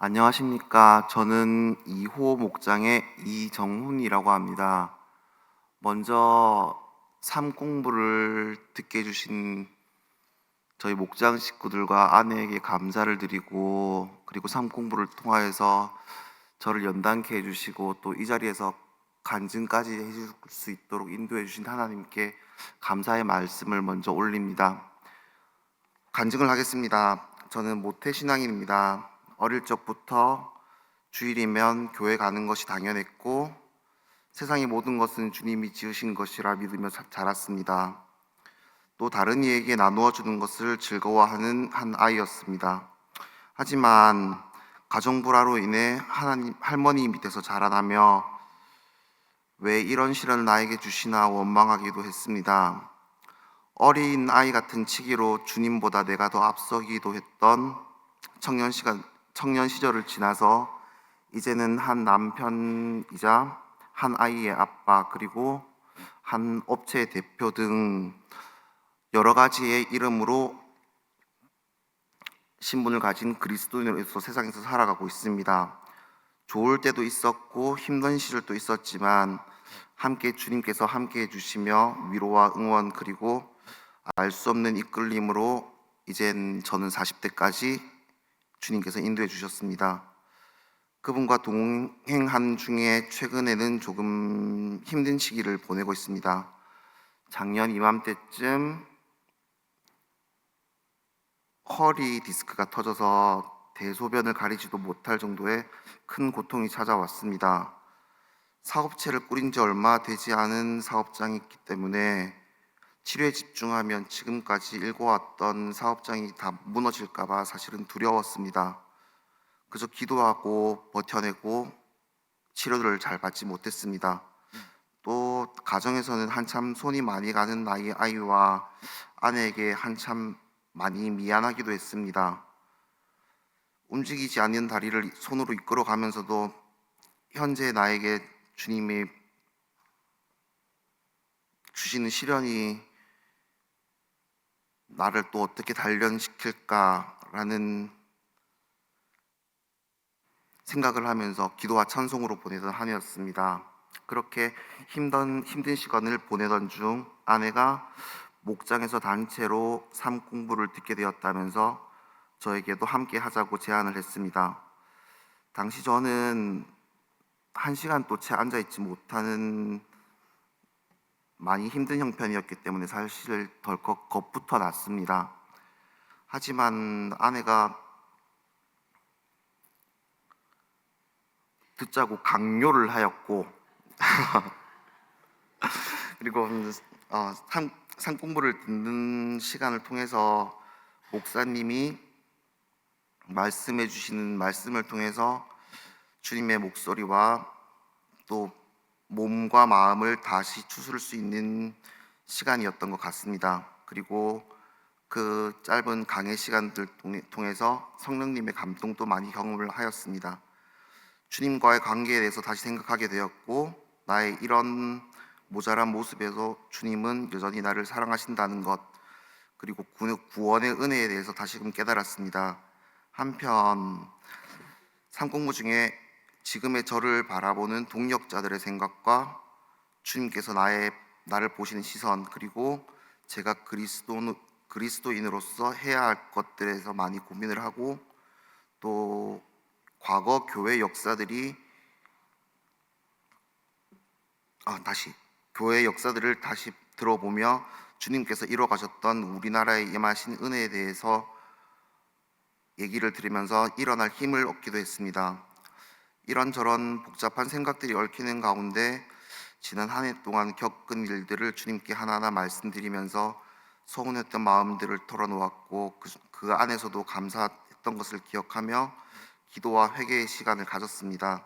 안녕하십니까. 저는 2호 목장의 이정훈이라고 합니다. 먼저 삶 공부를 듣게 해주신 저희 목장 식구들과 아내에게 감사를 드리고, 그리고 삶 공부를 통하여서 저를 연단케 해주시고 또 이 자리에서 간증까지 해줄 수 있도록 인도해 주신 하나님께 감사의 말씀을 먼저 올립니다. 간증을 하겠습니다. 저는 모태신앙인입니다. 어릴 적부터 주일이면 교회 가는 것이 당연했고, 세상의 모든 것은 주님이 지으신 것이라 믿으며 자랐습니다. 또 다른 이에게 나누어 주는 것을 즐거워하는 한 아이였습니다. 하지만 가정 불화로 인해 하나님 할머니 밑에서 자라나며 왜 이런 시련을 나에게 주시나 원망하기도 했습니다. 어린 아이 같은 치기로 주님보다 내가 더 앞서기도 했던 청년 시절을 지나서 이제는 한 남편이자 한 아이의 아빠, 그리고 한 업체의 대표 등 여러 가지의 이름으로 신분을 가진 그리스도인으로서 세상에서 살아가고 있습니다. 좋을 때도 있었고 힘든 시절도 있었지만 함께 주님께서 함께 해주시며 위로와 응원, 그리고 알 수 없는 이끌림으로 이젠 저는 40대까지 주님께서 인도해 주셨습니다. 그분과 동행한 중에 최근에는 조금 힘든 시기를 보내고 있습니다. 작년 이맘때쯤 허리 디스크가 터져서 대소변을 가리지도 못할 정도의 큰 고통이 찾아왔습니다. 사업체를 꾸린 지 얼마 되지 않은 사업장이기 때문에 치료에 집중하면 지금까지 일궈왔던 사업장이 다 무너질까봐 사실은 두려웠습니다. 그저 기도하고 버텨내고 치료를 잘 받지 못했습니다. 또 가정에서는 한참 손이 많이 가는 나이 아이와 아내에게 한참 많이 미안하기도 했습니다. 움직이지 않는 다리를 손으로 이끌어가면서도 현재 나에게 주님이 주시는 시련이 나를 또 어떻게 단련시킬까라는 생각을 하면서 기도와 찬송으로 보내던 한 해였습니다. 그렇게 힘든 시간을 보내던 중 아내가 목장에서 단체로 삶 공부를 듣게 되었다면서 저에게도 함께 하자고 제안을 했습니다. 당시 저는 1시간도 채 앉아있지 못하는 많이 힘든 형편이었기 때문에 사실 덜컥 겁부터 났습니다. 하지만 아내가 듣자고 강요를 하였고 그리고 산 공부를 듣는 시간을 통해서 목사님이 말씀해 주시는 말씀을 통해서 주님의 목소리와 또 몸과 마음을 다시 추스를 수 있는 시간이었던 것 같습니다. 그리고 그 짧은 강의 시간들 통해서 성령님의 감동도 많이 경험을 하였습니다. 주님과의 관계에 대해서 다시 생각하게 되었고, 나의 이런 모자란 모습에서 주님은 여전히 나를 사랑하신다는 것, 그리고 구원의 은혜에 대해서 다시금 깨달았습니다. 한편 삶공부 중에 지금의 저를 바라보는 동역자들의 생각과 주님께서 나를 보시는 시선, 그리고 제가 그리스도인으로서 해야 할 것들에서 많이 고민을 하고, 또 과거 교회 역사들이 교회 역사들을 다시 들어보며 주님께서 이뤄가셨던 우리나라에 임하신 은혜에 대해서 얘기를 들으면서 일어날 힘을 얻기도 했습니다. 이런저런 복잡한 생각들이 얽히는 가운데 지난 한 해 동안 겪은 일들을 주님께 하나하나 말씀드리면서 서운했던 마음들을 털어놓았고, 그 안에서도 감사했던 것을 기억하며 기도와 회개의 시간을 가졌습니다.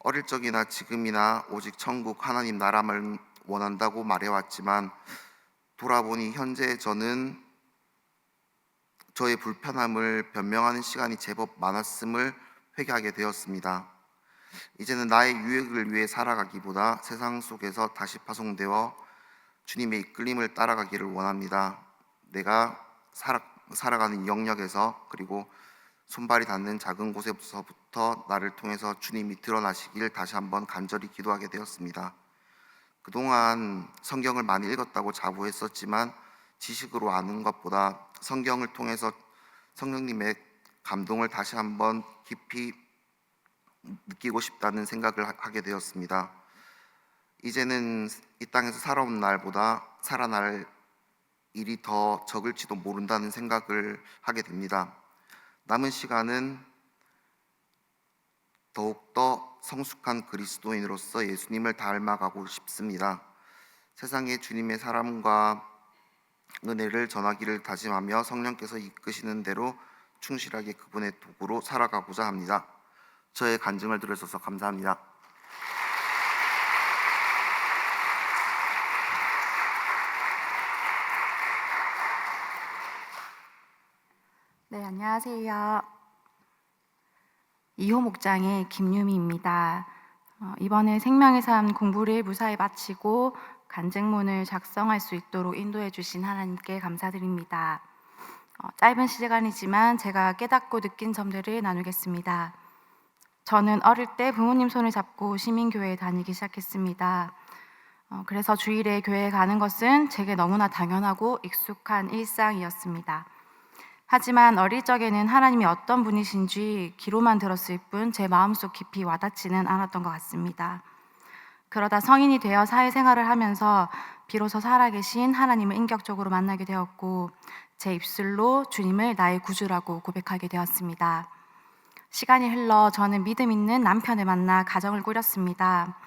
어릴 적이나 지금이나 오직 천국 하나님 나라만 원한다고 말해왔지만, 돌아보니 현재 저는 저의 불편함을 변명하는 시간이 제법 많았음을 회개하게 되었습니다. 이제는 나의 유익을 위해 살아가기보다 세상 속에서 다시 파송되어 주님의 이끌림을 따라가기를 원합니다. 내가 살아가는 영역에서, 그리고 손발이 닿는 작은 곳에서부터 나를 통해서 주님이 드러나시길 다시 한번 간절히 기도하게 되었습니다. 그동안 성경을 많이 읽었다고 자부했었지만 지식으로 아는 것보다 성경을 통해서 성령님의 감동을 다시 한번 깊이 느끼고 싶다는 생각을 하게 되었습니다. 이제는 이 땅에서 살아온 날보다 살아날 일이 더 적을지도 모른다는 생각을 하게 됩니다. 남은 시간은 더욱더 성숙한 그리스도인으로서 예수님을 닮아가고 싶습니다. 세상에 주님의 사랑과 은혜를 전하기를 다짐하며 성령께서 이끄시는 대로 충실하게 그분의 도구로 살아가고자 합니다. 저의 간증을 들어주셔서 감사합니다. 네, 안녕하세요. 2호 목장의 김유미입니다. 이번에 생명의 삶 공부를 무사히 마치고 간증문을 작성할 수 있도록 인도해 주신 하나님께 감사드립니다. 짧은 시간이지만 제가 깨닫고 느낀 점들을 나누겠습니다. 저는 어릴 때 부모님 손을 잡고 시민교회에 다니기 시작했습니다. 그래서 주일에 교회에 가는 것은 제게 너무나 당연하고 익숙한 일상이었습니다. 하지만 어릴 적에는 하나님이 어떤 분이신지 귀로만 들었을 뿐 제 마음속 깊이 와닿지는 않았던 것 같습니다. 그러다 성인이 되어 사회생활을 하면서 비로소 살아계신 하나님을 인격적으로 만나게 되었고 제 입술로 주님을 나의 구주라고 고백하게 되었습니다. 시간이 흘러 저는 믿음 있는 남편을 만나 가정을 꾸렸습니다.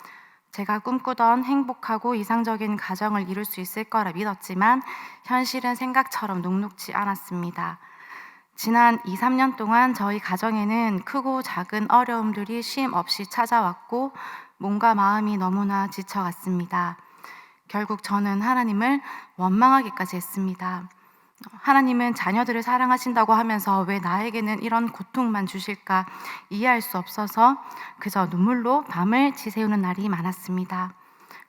제가 꿈꾸던 행복하고 이상적인 가정을 이룰 수 있을 거라 믿었지만 현실은 생각처럼 녹록지 않았습니다. 지난 2, 3년 동안 저희 가정에는 크고 작은 어려움들이 쉼 없이 찾아왔고 몸과 마음이 너무나 지쳐갔습니다. 결국 저는 하나님을 원망하기까지 했습니다. 하나님은 자녀들을 사랑하신다고 하면서 왜 나에게는 이런 고통만 주실까 이해할 수 없어서 그저 눈물로 밤을 지새우는 날이 많았습니다.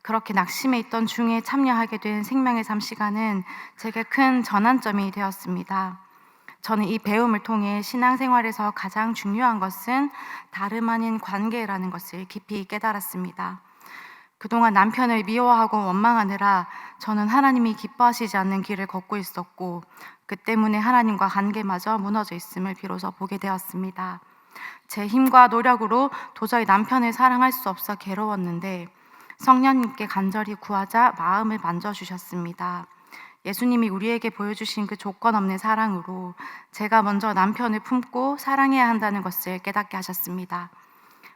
그렇게 낙심해 있던 중에 참여하게 된 생명의 삶 시간은 제게 큰 전환점이 되었습니다. 저는 이 배움을 통해 신앙생활에서 가장 중요한 것은 다름 아닌 관계라는 것을 깊이 깨달았습니다. 그동안 남편을 미워하고 원망하느라 저는 하나님이 기뻐하시지 않는 길을 걷고 있었고 그 때문에 하나님과 관계마저 무너져 있음을 비로소 보게 되었습니다. 제 힘과 노력으로 도저히 남편을 사랑할 수 없어 괴로웠는데 성령님께 간절히 구하자 마음을 만져주셨습니다. 예수님이 우리에게 보여주신 그 조건 없는 사랑으로 제가 먼저 남편을 품고 사랑해야 한다는 것을 깨닫게 하셨습니다.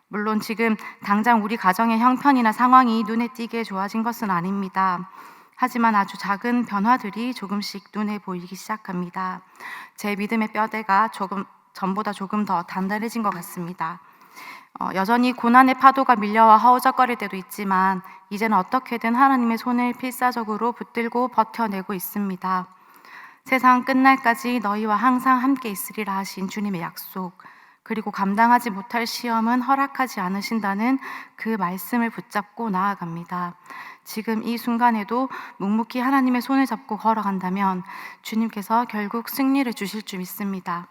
물론 지금 당장 우리 가정의 형편이나 상황이 눈에 띄게 좋아진 것은 아닙니다. 하지만 아주 작은 변화들이 조금씩 눈에 보이기 시작합니다. 제 믿음의 뼈대가 전보다 조금 더 단단해진 것 같습니다. 여전히 고난의 파도가 밀려와 허우적거릴 때도 있지만 이제는 어떻게든 하나님의 손을 필사적으로 붙들고 버텨내고 있습니다. 세상 끝날까지 너희와 항상 함께 있으리라 하신 주님의 약속, 그리고 감당하지 못할 시험은 허락하지 않으신다는 그 말씀을 붙잡고 나아갑니다. 지금 이 순간에도 묵묵히 하나님의 손을 잡고 걸어간다면 주님께서 결국 승리를 주실 줄 믿습니다.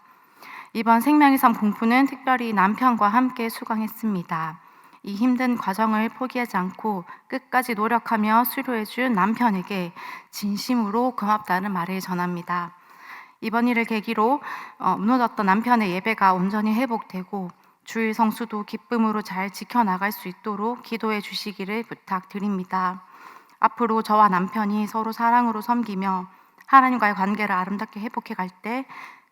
이번 생명의 삶 공부는 특별히 남편과 함께 수강했습니다. 이 힘든 과정을 포기하지 않고 끝까지 노력하며 수료해준 남편에게 진심으로 고맙다는 말을 전합니다. 이번 일을 계기로 무너졌던 남편의 예배가 온전히 회복되고 주일 성수도 기쁨으로 잘 지켜나갈 수 있도록 기도해 주시기를 부탁드립니다. 앞으로 저와 남편이 서로 사랑으로 섬기며 하나님과의 관계를 아름답게 회복해 갈 때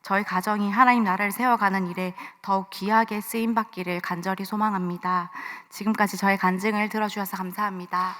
저희 가정이 하나님 나라를 세워가는 일에 더욱 귀하게 쓰임받기를 간절히 소망합니다. 지금까지 저의 간증을 들어주셔서 감사합니다.